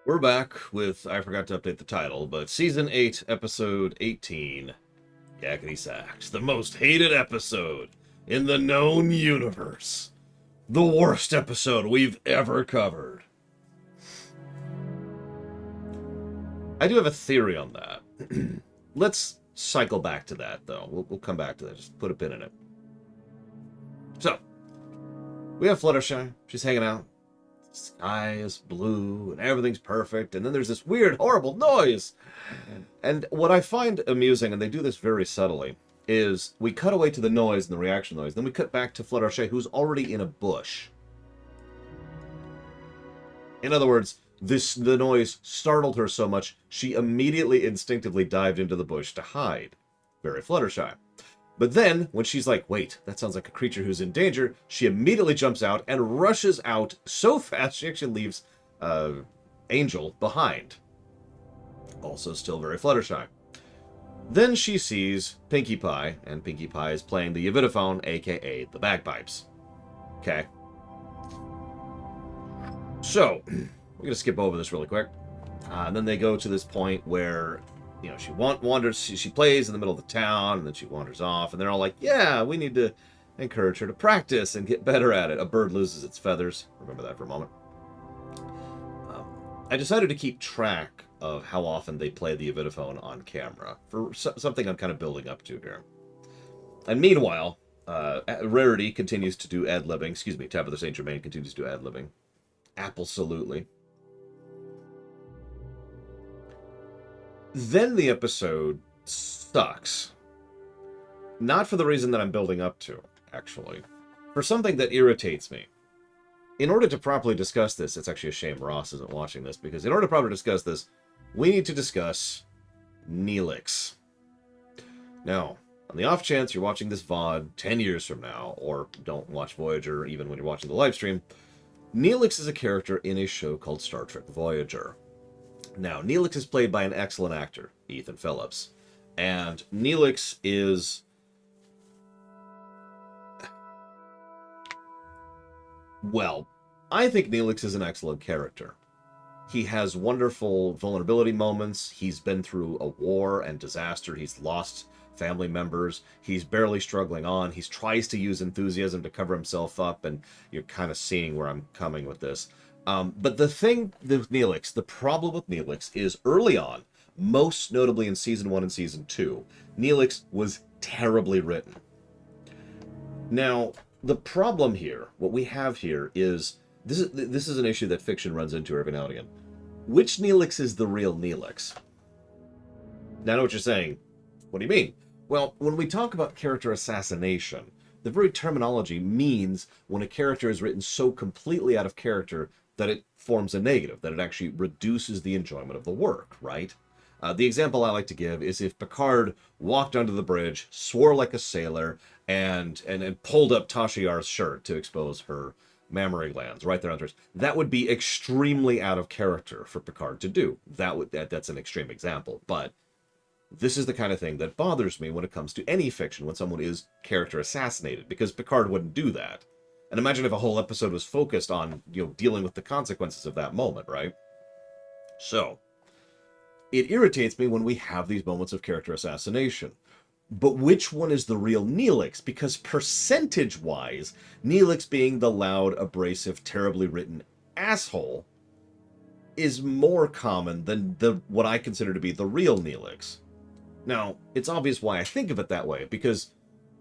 We're back with, I forgot to update the title, but Season 8, Episode 18, Yakety Sax, the most hated episode in the known universe. The worst episode we've ever covered. I do have a theory on that. Let's cycle back to that, though. We'll come back to that. Just put a pin in it. So, we have Fluttershy. She's hanging out. The sky is blue and everything's perfect. And then there's this weird, horrible noise. And what I find amusing, and they do this very subtly, is we cut away to the noise and the reaction noise. Then we cut back to Fluttershy, who's already in a bush. In other words, the noise startled her so much, she immediately instinctively dived into the bush to hide. Very Fluttershy. But then, when she's like, wait, that sounds like a creature who's in danger, she immediately jumps out and rushes out so fast she actually leaves Angel behind. Also still very Fluttershy. Then she sees Pinkie Pie, and Pinkie Pie is playing the Yvidophone, aka the bagpipes. Okay. So, we're going to skip over this really quick. And then they go to this point where, you know, she wanders, she plays in the middle of the town, and then she wanders off, and they're all like, yeah, we need to encourage her to practice and get better at it. A bird loses its feathers. Remember that for a moment. I decided to keep track of how often they play the Yvidophone on camera, for something I'm kind of building up to here. And meanwhile, Rarity continues to do ad-libbing. Excuse me, Tabitha St. Germain continues to do ad-libbing. Absolutely. Then the episode sucks. Not for the reason that I'm building up to, actually. For something that irritates me. In order to properly discuss this, it's actually a shame Ross isn't watching this, because in order to properly discuss this, we need to discuss Neelix. Now, on the off chance you're watching this VOD 10 years from now, or don't watch Voyager even when you're watching the live stream, Neelix is a character in a show called Star Trek Voyager. Now, Neelix is played by an excellent actor, Ethan Phillips. And Neelix is... well, I think Neelix is an excellent character. He has wonderful vulnerability moments. He's been through a war and disaster. He's lost family members. He's barely struggling on. He tries to use enthusiasm to cover himself up, and you're kind of seeing where I'm coming with this. But the thing with Neelix, the problem with Neelix is early on, most notably in Season 1 and Season 2, Neelix was terribly written. Now, the problem here, what we have here is, this is an issue that fiction runs into every now and again. Which Neelix is the real Neelix? Now I know what you're saying. What do you mean? Well, when we talk about character assassination, the very terminology means when a character is written so completely out of character that it forms a negative, that it actually reduces the enjoyment of the work, right? The example I like to give is if Picard walked onto the bridge, swore like a sailor, and pulled up Tasha Yar's shirt to expose her mammary glands right there on hers. That would be extremely out of character for Picard to do. That's an extreme example, but this is the kind of thing that bothers me when it comes to any fiction, when someone is character assassinated, because Picard wouldn't do that. And imagine if a whole episode was focused on, you know, dealing with the consequences of that moment, right? So, it irritates me when we have these moments of character assassination. But which one is the real Neelix? Because percentage-wise, Neelix being the loud, abrasive, terribly written asshole is more common than what I consider to be the real Neelix. Now, it's obvious why I think of it that way, because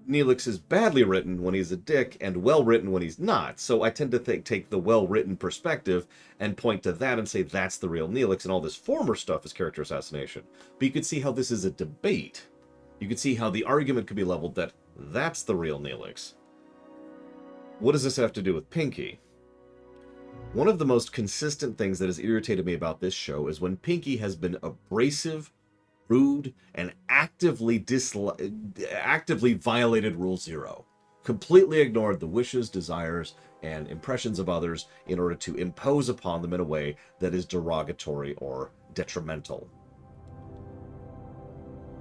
Neelix is badly written when he's a dick and well-written when he's not, so I tend to take the well-written perspective and point to that and say that's the real Neelix, and all this former stuff is character assassination. But you could see how this is a debate. You could see how the argument could be leveled that that's the real Neelix. What does this have to do with Pinkie? One of the most consistent things that has irritated me about this show is when Pinkie has been abrasive, rude, and actively violated Rule Zero. Completely ignored the wishes, desires, and impressions of others in order to impose upon them in a way that is derogatory or detrimental.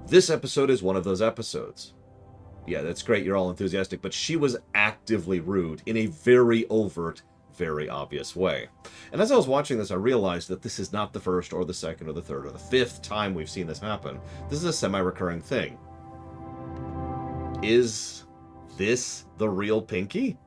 This episode is one of those episodes. Yeah, that's great, you're all enthusiastic, but she was actively rude in a very overt, very obvious way. And as I was watching this, I realized that this is not the first or the second or the third or the fifth time we've seen this happen. This is a semi-recurring thing. Is this the real Pinky?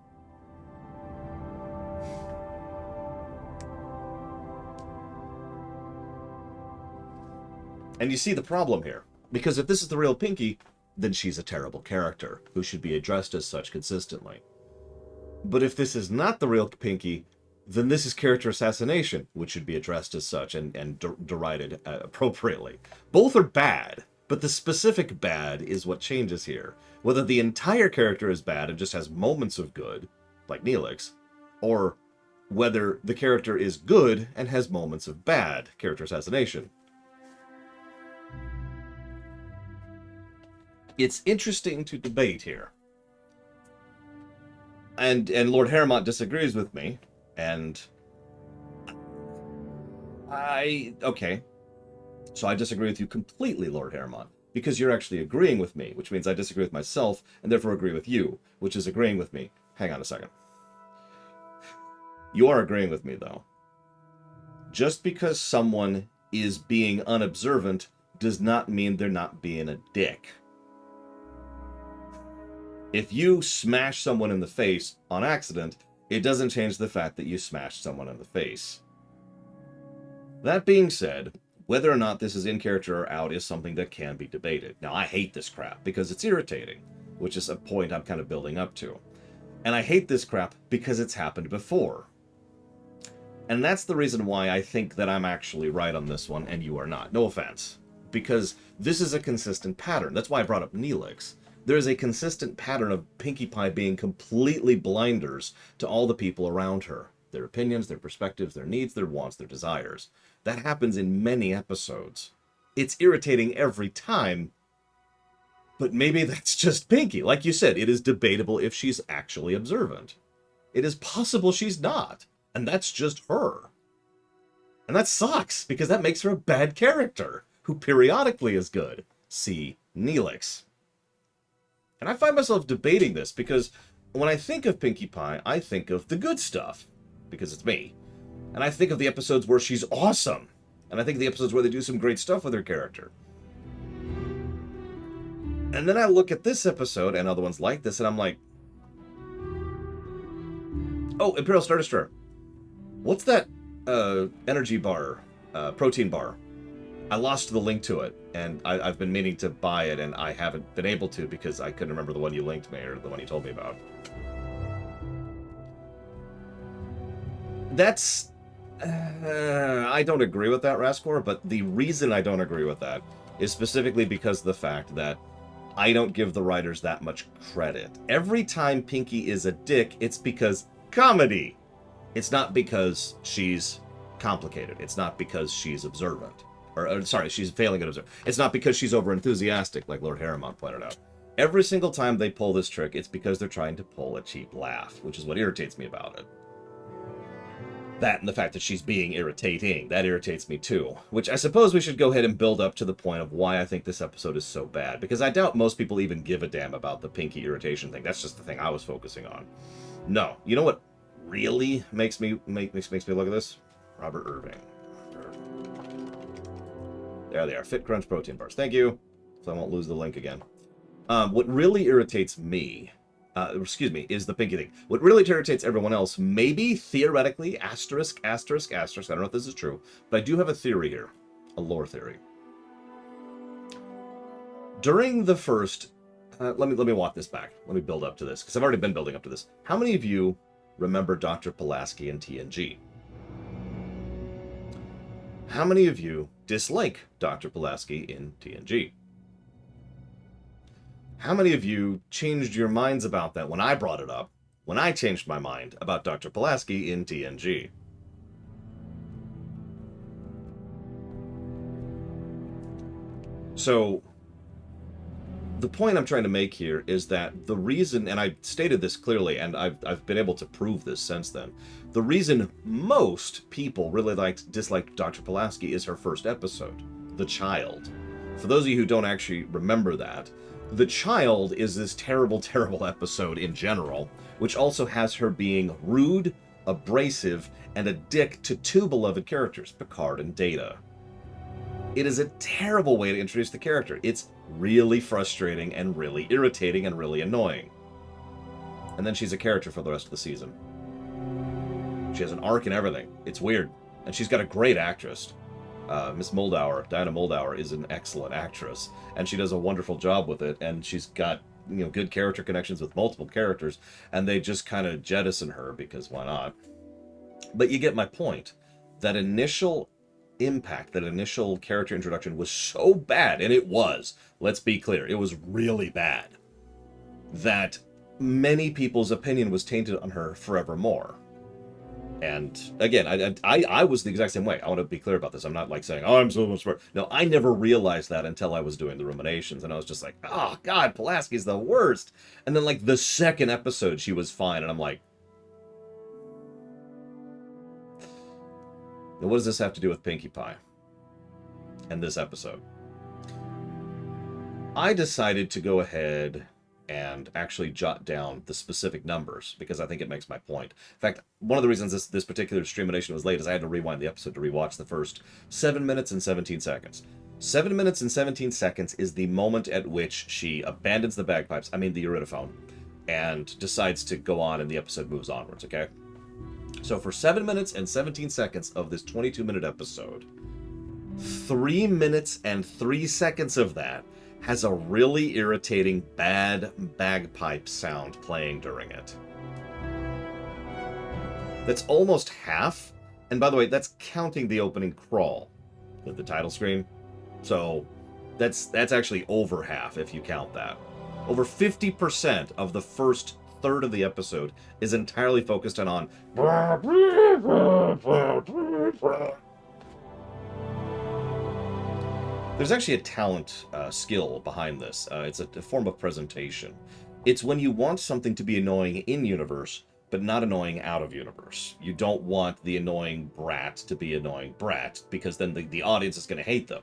And you see the problem here. Because if this is the real Pinky, then she's a terrible character who should be addressed as such consistently. But if this is not the real Pinky, then this is character assassination, which should be addressed as such and derided appropriately. Both are bad, but the specific bad is what changes here. Whether the entire character is bad and just has moments of good, like Neelix, or whether the character is good and has moments of bad, character assassination. It's interesting to debate here. And Lord Harrowmont disagrees with me, and okay. So I disagree with you completely, Lord Harrowmont, because you're actually agreeing with me, which means I disagree with myself, and therefore agree with you, which is agreeing with me. Hang on a second. You are agreeing with me, though. Just because someone is being unobservant does not mean they're not being a dick. If you smash someone in the face on accident, it doesn't change the fact that you smashed someone in the face. That being said, whether or not this is in character or out is something that can be debated. Now, I hate this crap because it's irritating, which is a point I'm kind of building up to. And I hate this crap because it's happened before. And that's the reason why I think that I'm actually right on this one and you are not. No offense. Because this is a consistent pattern. That's why I brought up Neelix. There is a consistent pattern of Pinkie Pie being completely blinders to all the people around her. Their opinions, their perspectives, their needs, their wants, their desires. That happens in many episodes. It's irritating every time, but maybe that's just Pinky. Like you said, it is debatable if she's actually observant. It is possible she's not, and that's just her. And that sucks, because that makes her a bad character, who periodically is good. See Neelix. And I find myself debating this because when I think of Pinkie Pie, I think of the good stuff, because it's me. And I think of the episodes where she's awesome. And I think of the episodes where they do some great stuff with her character. And then I look at this episode and other ones like this, and I'm like, oh, Imperial Star Destroyer. What's that energy bar, protein bar? I lost the link to it, and I've been meaning to buy it, and I haven't been able to because I couldn't remember the one you linked me, or the one you told me about. That's... I don't agree with that, Raskor, but the reason I don't agree with that is specifically because of the fact that I don't give the writers that much credit. Every time Pinky is a dick, it's because comedy. It's not because she's complicated. It's not because she's observant. Or sorry, she's failing at observe. It's not because she's over-enthusiastic, like Lord Harrowmont pointed out. Every single time they pull this trick, it's because they're trying to pull a cheap laugh, which is what irritates me about it. That and the fact that she's being irritating, that irritates me too. Which I suppose we should go ahead and build up to the point of why I think this episode is so bad. Because I doubt most people even give a damn about the Pinky irritation thing. That's just the thing I was focusing on. No. You know what really makes me look at this? Robert Irving. There they are. Fit Crunch protein bars. Thank you. So I won't lose the link again. What really irritates me, is the Pinky thing. What really irritates everyone else, maybe theoretically, asterisk, I don't know if this is true, but I do have a theory here. A lore theory. During the first... let me walk this back. Let me build up to this, because I've already been building up to this. How many of you remember Dr. Pulaski in TNG? How many of you dislike Dr. Pulaski in TNG? How many of you changed your minds about that when I brought it up, when I changed my mind about Dr. Pulaski in TNG? So, the point I'm trying to make here is that the reason, and I stated this clearly, and I've been able to prove this since then, the reason most people really disliked Dr. Pulaski is her first episode, The Child. For those of you who don't actually remember that, The Child is this terrible, terrible episode in general, which also has her being rude, abrasive, and a dick to two beloved characters, Picard and Data. It is a terrible way to introduce the character. It's really frustrating and really irritating and really annoying. And then she's a character for the rest of the season. She has an arc and everything. It's weird. And she's got a great actress. Miss Moldauer, Diana Moldauer, is an excellent actress. And she does a wonderful job with it. And she's got, good character connections with multiple characters. And they just kind of jettison her because why not? But you get my point. That initial impact, that initial character introduction was so bad. And it was. Let's be clear. It was really bad. That many people's opinion was tainted on her forevermore. And again, I was the exact same way. I want to be clear about this. I'm not like saying, oh, I'm so much smart. No, I never realized that until I was doing the ruminations. And I was just like, oh, God, Pulaski's the worst. And then, like, the second episode, she was fine. And I'm like, now what does this have to do with Pinkie Pie and this episode? I decided to go ahead and actually jot down the specific numbers because I think it makes my point. In fact, one of the reasons this particular Streamination was late is I had to rewind the episode to rewatch the first 7 minutes and 17 seconds. 7 minutes and 17 seconds is the moment at which she abandons the bagpipes, the iridophone, and decides to go on and the episode moves onwards, okay? So for 7 minutes and 17 seconds of this 22-minute episode, 3 minutes and 3 seconds of that has a really irritating bad bagpipe sound playing during it. That's almost half, and by the way, that's counting the opening crawl, the title screen. So that's actually over half if you count that. Over 50% of the first third of the episode is entirely focused on There's actually a talent skill behind this. It's a form of presentation. It's when you want something to be annoying in-universe, but not annoying out-of-universe. You don't want the annoying brat to be annoying brat, because then the audience is going to hate them.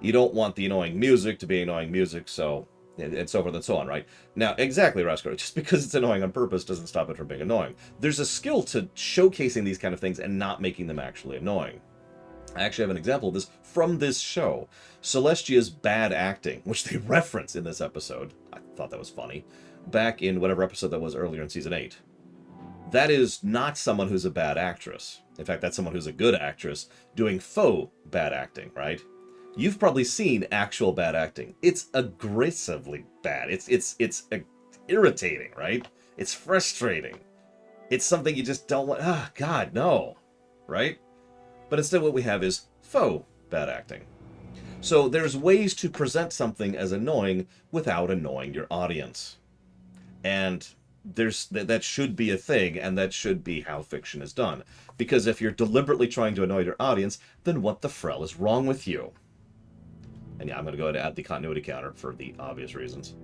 You don't want the annoying music to be annoying music, so... and so forth and so on, right? Now, exactly, Rascal. Just because it's annoying on purpose doesn't stop it from being annoying. There's a skill to showcasing these kind of things and not making them actually annoying. I actually have an example of this from this show. Celestia's bad acting, which they reference in this episode. I thought that was funny. Back in whatever episode that was earlier in Season 8. That is not someone who's a bad actress. In fact, that's someone who's a good actress doing faux bad acting, right? You've probably seen actual bad acting. It's aggressively bad. It's irritating, right? It's frustrating. It's something you just don't want. Ah, God, no. Right? But instead what we have is faux bad acting. So there's ways to present something as annoying without annoying your audience. And that should be a thing, and that should be how fiction is done. Because if you're deliberately trying to annoy your audience, then what the frell is wrong with you? And yeah, I'm going to go ahead and add the continuity counter for the obvious reasons.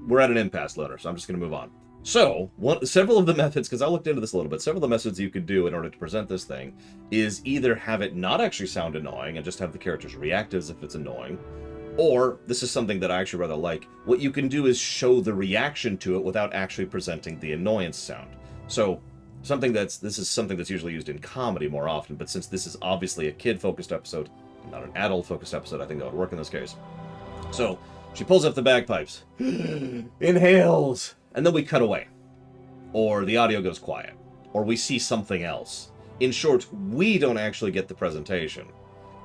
We're at an impasse, Loner, so I'm just going to move on. So, several of the methods, because I looked into this a little bit, several of the methods you could do in order to present this thing is either have it not actually sound annoying and just have the characters react as if it's annoying, or, this is something that I actually rather like, what you can do is show the reaction to it without actually presenting the annoyance sound. So, this is something that's usually used in comedy more often, but since this is obviously a kid-focused episode, not an adult-focused episode, I think that would work in this case. So, she pulls up the bagpipes, inhales, and then we cut away. Or the audio goes quiet. Or we see something else. In short, we don't actually get the presentation.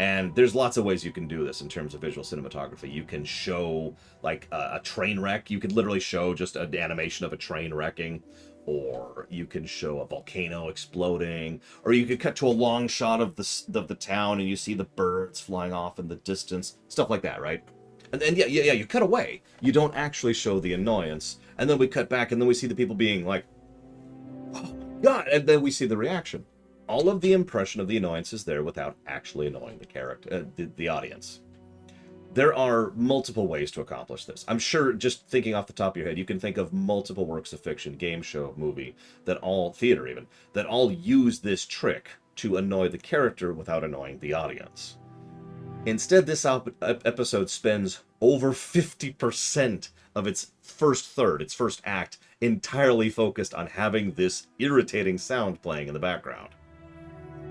And there's lots of ways you can do this in terms of visual cinematography. You can show, like, a train wreck. You could literally show just an animation of a train wrecking. Or you can show a volcano exploding. Or you could cut to a long shot of the town and you see the birds flying off in the distance. Stuff like that, right? And yeah, you cut away. You don't actually show the annoyance. And then we cut back, and then we see the people being like, oh, God, and then we see the reaction. All of the impression of the annoyance is there without actually annoying the character, the audience. There are multiple ways to accomplish this. I'm sure, just thinking off the top of your head, you can think of multiple works of fiction, game show, movie, theater even, that all use this trick to annoy the character without annoying the audience. Instead, this episode spends over 50% of its first third, its first act, entirely focused on having this irritating sound playing in the background.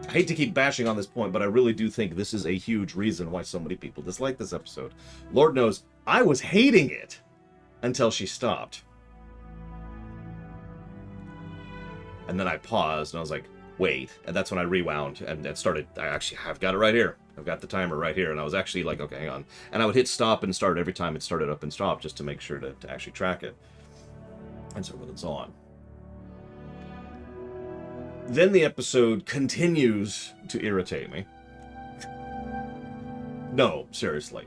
I hate to keep bashing on this point, but I really do think this is a huge reason why so many people dislike this episode. Lord knows, I was hating it until she stopped. And then I paused, and I was like, wait. And that's when I rewound and started. I've got it right here. I've got the timer right here. And I was actually like, okay, hang on. And I would hit stop and start every time it started up and stop just to make sure to actually track it. And so it's on. Then the episode continues to irritate me. No, seriously.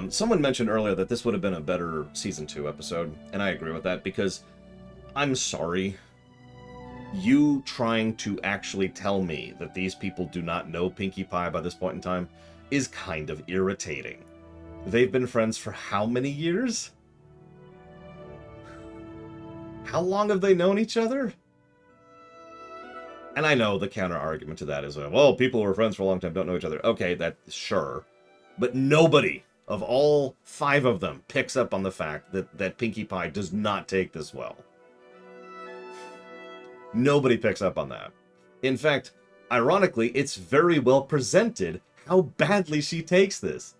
Someone mentioned earlier that this would have been a better Season 2 episode, and I agree with that, because I'm sorry. You trying to actually tell me that these people do not know Pinkie Pie by this point in time is kind of irritating. They've been friends for how many years? How long have they known each other? And I know the counter-argument to that is, well, people who are friends for a long time don't know each other. Okay, that's sure. But nobody of all 5 of them picks up on the fact that Pinkie Pie does not take this well. Nobody picks up on that. In fact, ironically, it's very well presented how badly she takes this.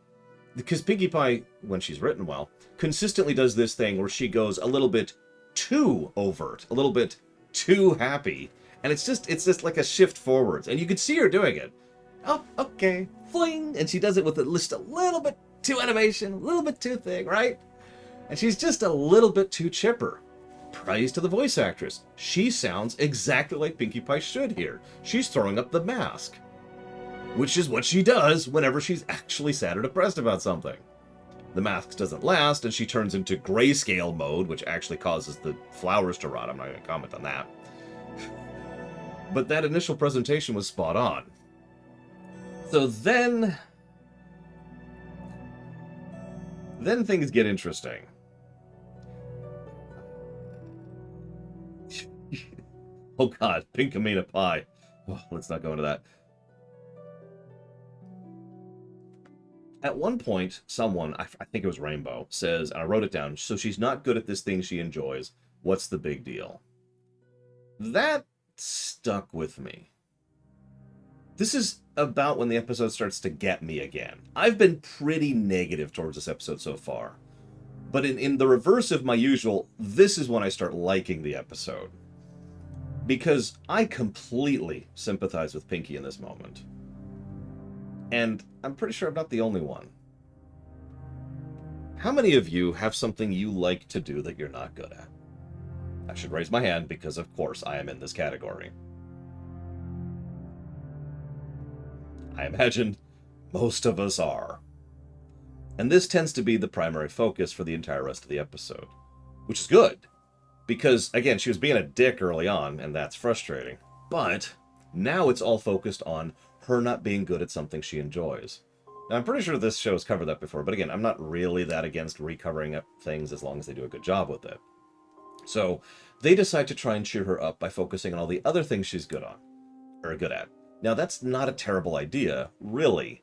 Because Pinkie Pie, when she's written well, consistently does this thing where she goes a little bit too overt, a little bit too happy, and it's just like a shift forwards, and you could see her doing it. Oh, okay, fling, and she does it with just a little bit too animation, a little bit too thick, right? And she's just a little bit too chipper. Praise to the voice actress. She sounds exactly like Pinkie Pie should here. She's throwing up the mask, which is what she does whenever she's actually sad or depressed about something. The mask doesn't last, and she turns into grayscale mode, which actually causes the flowers to rot. I'm not going to comment on that. But that initial presentation was spot on. So then things get interesting. Oh god, Pinkamena Pie. Oh, let's not go into that. At one point, someone, I think it was Rainbow, says, and I wrote it down, so she's not good at this thing she enjoys. What's the big deal? That stuck with me. This is about when the episode starts to get me again. I've been pretty negative towards this episode so far. But in the reverse of my usual, this is when I start liking the episode. Because I completely sympathize with Pinkie in this moment. And I'm pretty sure I'm not the only one. How many of you have something you like to do that you're not good at? I should raise my hand because, of course, I am in this category. I imagine most of us are. And this tends to be the primary focus for the entire rest of the episode. Which is good. Because, again, she was being a dick early on, and that's frustrating. But now it's all focused on her not being good at something she enjoys. Now, I'm pretty sure this show has covered that before, but again, I'm not really that against recovering up things as long as they do a good job with it. So, they decide to try and cheer her up by focusing on all the other things she's good on. Or good at. Now, that's not a terrible idea, really.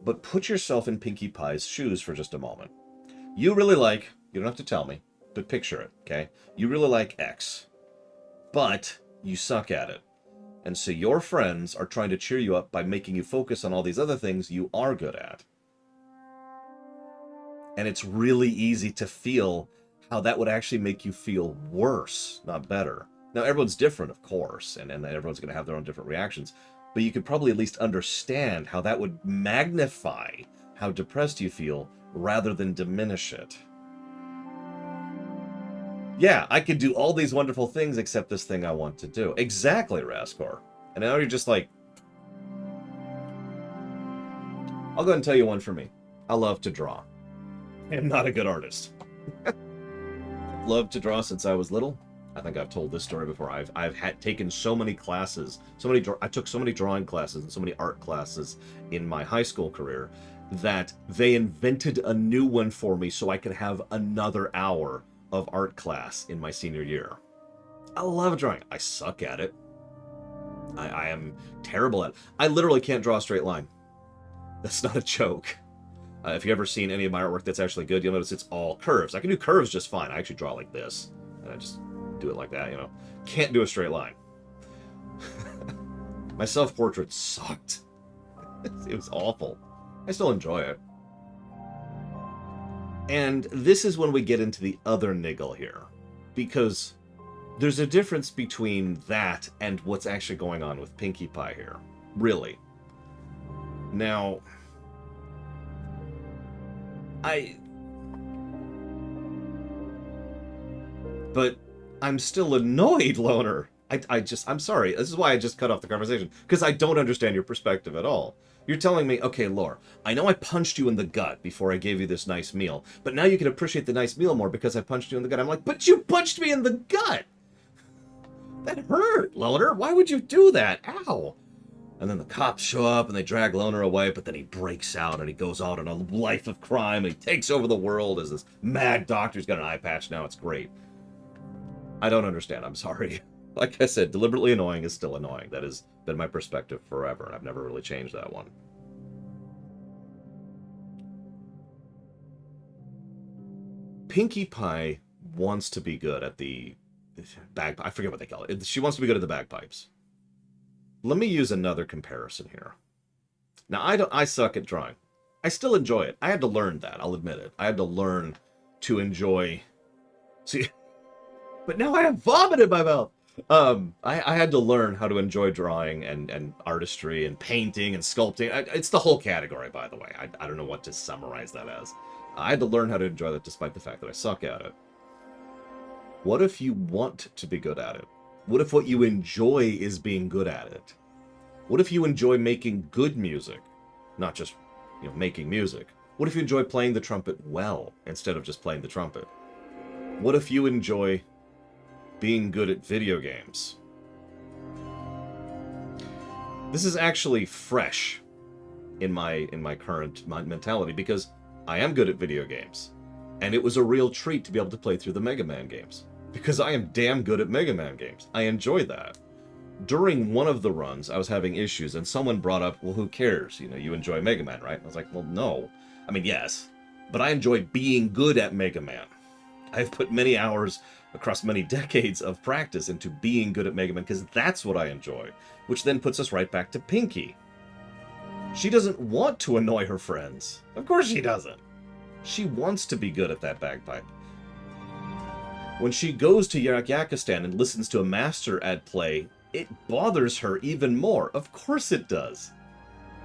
But put yourself in Pinkie Pie's shoes for just a moment. You really like, you don't have to tell me, but picture it, okay? You really like X, but you suck at it. And so your friends are trying to cheer you up by making you focus on all these other things you are good at. And it's really easy to feel how that would actually make you feel worse, not better. Now, everyone's different, of course, and everyone's going to have their own different reactions. But you could probably at least understand how that would magnify how depressed you feel rather than diminish it. Yeah, I could do all these wonderful things except this thing I want to do. Exactly, Raskor. And now you're just like... I'll go ahead and tell you one for me. I love to draw. I am not a good artist. I've loved to draw since I was little. I think I've told this story before. I've taken so many classes, I took so many drawing classes and so many art classes in my high school career that they invented a new one for me so I could have another hour of art class in my senior year. I love drawing. I suck at it. I am terrible at it. I literally can't draw a straight line. That's not a joke. If you've ever seen any of my artwork that's actually good, you'll notice it's all curves. I can do curves just fine. I actually draw like this. And I just do it like that, you know. Can't do a straight line. My self-portrait sucked. It was awful. I still enjoy it. And this is when we get into the other niggle here. Because there's a difference between that and what's actually going on with Pinkie Pie here. Really. Now, But I'm still annoyed, Loner. I'm sorry. This is why I just cut off the conversation. Because I don't understand your perspective at all. You're telling me, okay, Lore, I know I punched you in the gut before I gave you this nice meal, but now you can appreciate the nice meal more because I punched you in the gut. I'm like, but you punched me in the gut! That hurt, Loner. Why would you do that? Ow! And then the cops show up and they drag Loner away, but then he breaks out and he goes out on a life of crime and he takes over the world as this mad doctor. He's got an eye patch now. It's great. I don't understand. I'm sorry. Like I said, deliberately annoying is still annoying. That has been my perspective forever, and I've never really changed that one. Pinkie Pie wants to be good at the I forget what they call it. She wants to be good at the bagpipes. Let me use another comparison here. Now, I suck at drawing. I still enjoy it. I had to learn that. I'll admit it. I had to learn to enjoy... See... But now I have vomit in my mouth! I had to learn how to enjoy drawing and artistry and painting and sculpting. It's the whole category, by the way. I don't know what to summarize that as. I had to learn how to enjoy that despite the fact that I suck at it. What if you want to be good at it? What if what you enjoy is being good at it? What if you enjoy making good music? Not just, you know, making music. What if you enjoy playing the trumpet well instead of just playing the trumpet? What if you enjoy being good at video games? This is actually fresh in my current mentality because I am good at video games. And it was a real treat to be able to play through the Mega Man games. Because I am damn good at Mega Man games. I enjoy that. During one of the runs, I was having issues, and someone brought up, well, who cares? You know, you enjoy Mega Man, right? I was like, well, no. I mean, yes. But I enjoy being good at Mega Man. I've put many hours across many decades of practice into being good at Mega Man, because that's what I enjoy. Which then puts us right back to Pinkie. She doesn't want to annoy her friends. Of course she doesn't. She wants to be good at that bagpipe. When she goes to Yakistan and listens to a master at play, it bothers her even more. Of course it does.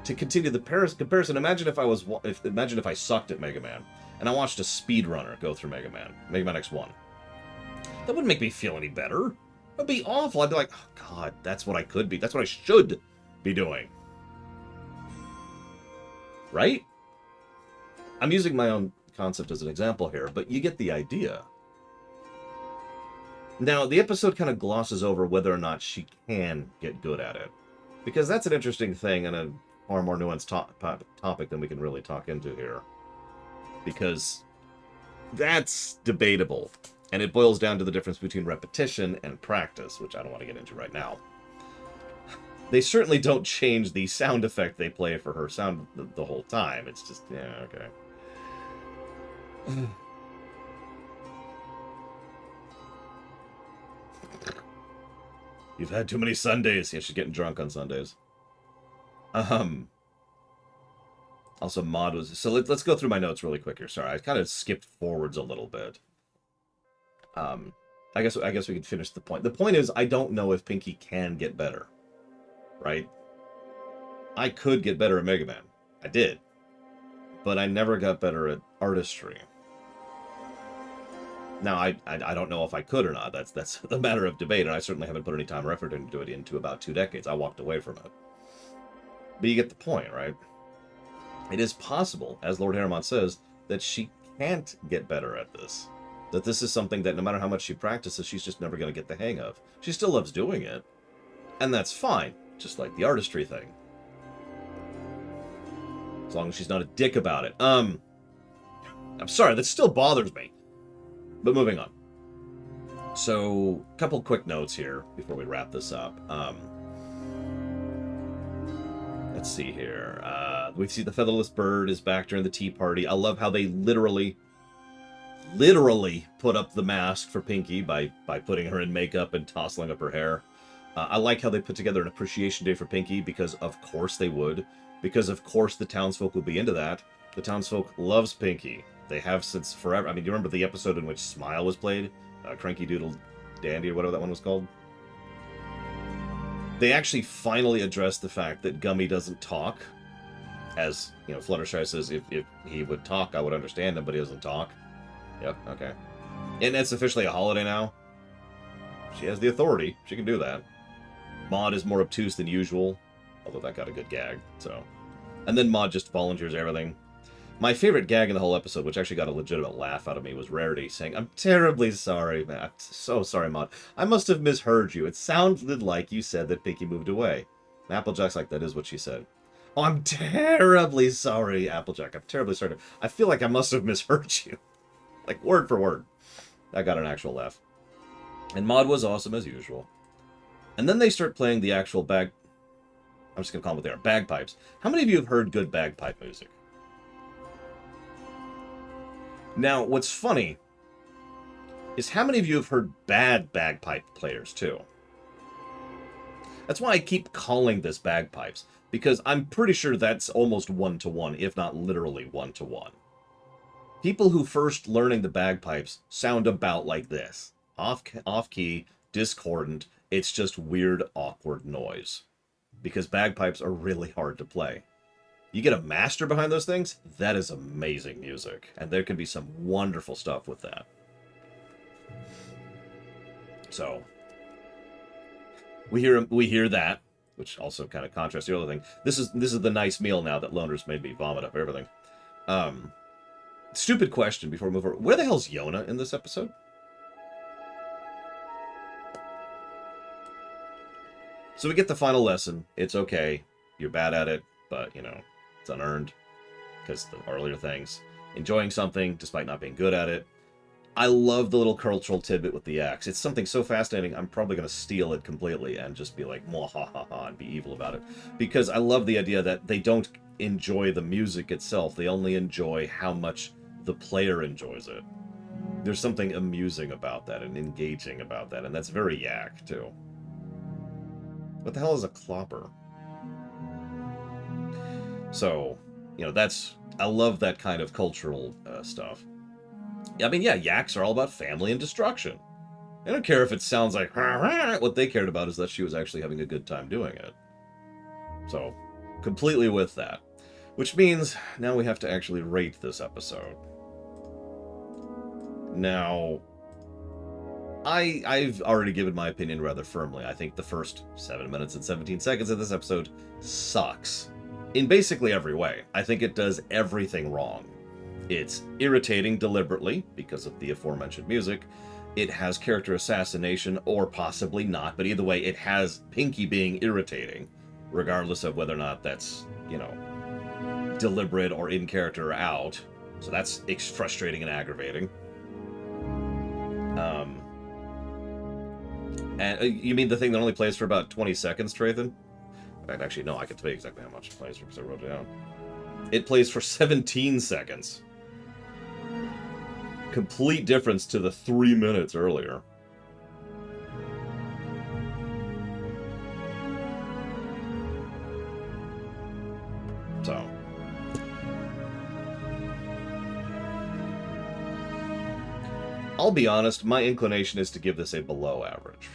To continue the comparison, imagine if I sucked at Mega Man and I watched a speedrunner go through Mega Man X1. That wouldn't make me feel any better. That'd be awful. I'd be like, oh God, that's what I could be. That's what I should be doing. Right? I'm using my own concept as an example here, but you get the idea. Now, the episode kind of glosses over whether or not she can get good at it. Because that's an interesting thing and a far more nuanced topic than we can really talk into here. Because that's debatable. And it boils down to the difference between repetition and practice, which I don't want to get into right now. They certainly don't change the sound effect they play for her sound the whole time. It's just, yeah, okay. You've had too many Sundays. Yeah, she's getting drunk on Sundays. Also, Maud was... So let's go through my notes really quick here. Sorry, I kind of skipped forwards a little bit. I guess we can finish the point. The point is, I don't know if Pinkie can get better. Right? I could get better at Mega Man. I did. But I never got better at artistry. Now, I don't know if I could or not. That's a matter of debate, and I certainly haven't put any time or effort into it into about 2 decades. I walked away from it. But you get the point, right? It is possible, as Lord Harriman says, that she can't get better at this. That this is something that no matter how much she practices, she's just never going to get the hang of. She still loves doing it. And that's fine, just like the artistry thing. As long as she's not a dick about it. I'm sorry, that still bothers me. But moving on. So, a couple quick notes here before we wrap this up. Let's see here. We see the featherless bird is back during the tea party. I love how they literally put up the mask for Pinky by putting her in makeup and tousling up her hair. I like how they put together an appreciation day for Pinky, because of course they would. Because of course the townsfolk would be into that. The townsfolk loves Pinky. They have since forever. I mean, do you remember the episode in which Smile was played? Cranky Doodle Dandy, or whatever that one was called? They actually finally addressed the fact that Gummy doesn't talk. As, you know, Fluttershy says, if he would talk, I would understand him, but he doesn't talk. Yep, okay. And it's officially a holiday now. She has the authority. She can do that. Maud is more obtuse than usual, although that got a good gag, so. And then Maud just volunteers everything. My favorite gag in the whole episode, which actually got a legitimate laugh out of me, was Rarity saying, "I'm terribly sorry, man. I'm so sorry, Maud. I must have misheard you. It sounded like you said that Pinky moved away." And Applejack's like, "That is what she said." "Oh, I'm terribly sorry, Applejack. I'm terribly sorry. I feel like I must have misheard you." Like, word for word. That got an actual laugh. And Maud was awesome as usual. And then they start playing the actual I'm just going to call them what they are. Bagpipes. How many of you have heard good bagpipe music? Now, what's funny is how many of you have heard bad bagpipe players, too? That's why I keep calling this bagpipes, because I'm pretty sure that's almost one-to-one, if not literally one-to-one. People who first learning the bagpipes sound about like this. Off-key, discordant, it's just weird, awkward noise. Because bagpipes are really hard to play. You get a master behind those things, that is amazing music. And there can be some wonderful stuff with that. So, we hear that, which also kind of contrasts the other thing. This is the nice meal now that Loners made me vomit up everything. Stupid question before we move forward. Where the hell's Yona in this episode? So we get the final lesson. It's okay. You're bad at it, but, you know, it's unearned. Because the earlier things. Enjoying something, despite not being good at it. I love the little cultural tidbit with the axe. It's something so fascinating, I'm probably going to steal it completely and just be like, mwahaha, and be evil about it. Because I love the idea that they don't enjoy the music itself. They only enjoy how much the player enjoys it. There's something amusing about that and engaging about that, and that's very Yak, too. What the hell is a clopper? So, you know, I love that kind of cultural stuff. I mean, yeah, Yaks are all about family and destruction. I don't care if it sounds like what they cared about is that she was actually having a good time doing it. So, completely with that. Which means now we have to actually rate this episode. Now, I've already given my opinion rather firmly. I think the first 7 minutes and 17 seconds of this episode sucks. In basically every way. I think it does everything wrong. It's irritating deliberately, because of the aforementioned music. It has character assassination, or possibly not, but either way, it has Pinky being irritating, regardless of whether or not that's, you know, deliberate or in character or out. So that's frustrating and aggravating. And you mean the thing that only plays for about 20 seconds, Trathan? Actually, no, I can tell you exactly how much it plays for, because I wrote it down. It plays for 17 seconds. Complete difference to the 3 minutes earlier. So. I'll be honest, my inclination is to give this a below average.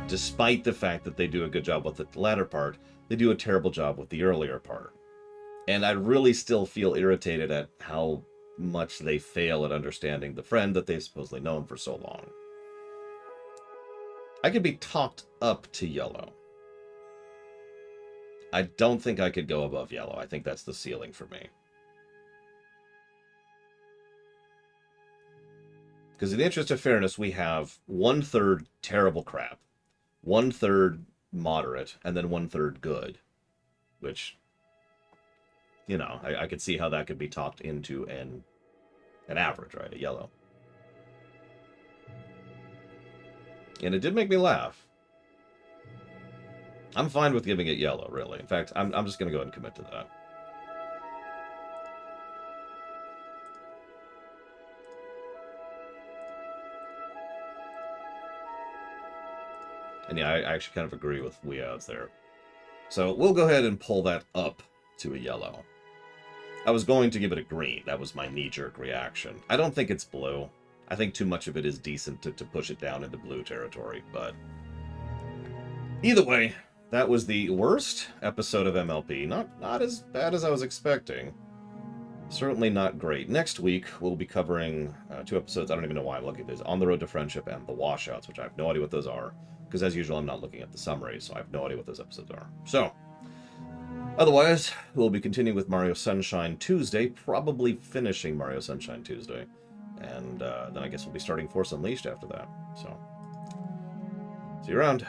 Despite the fact that they do a good job with the latter part, they do a terrible job with the earlier part. And I really still feel irritated at how much they fail at understanding the friend that they've supposedly known for so long. I could be talked up to yellow. I don't think I could go above yellow. I think that's the ceiling for me. Because in the interest of fairness, we have 1/3 terrible crap, 1/3 moderate, and then 1/3 good. Which, you know, I could see how that could be talked into an average, right? A yellow. And it did make me laugh. I'm fine with giving it yellow, really. In fact, I'm just going to go ahead and commit to that. And yeah, I actually kind of agree with Weoz there. So we'll go ahead and pull that up to a yellow. I was going to give it a green. That was my knee-jerk reaction. I don't think it's blue. I think too much of it is decent to push it down into blue territory, but either way, that was the worst episode of MLP. Not as bad as I was expecting. Certainly not great. Next week, we'll be covering 2 episodes. I don't even know why I'm looking at this. On the Road to Friendship and The Washouts, which I have no idea what those are. Because as usual, I'm not looking at the summary, so I have no idea what those episodes are. So, otherwise, we'll be continuing with Mario Sunshine Tuesday, probably finishing Mario Sunshine Tuesday. And then I guess we'll be starting Force Unleashed after that. So, see you around.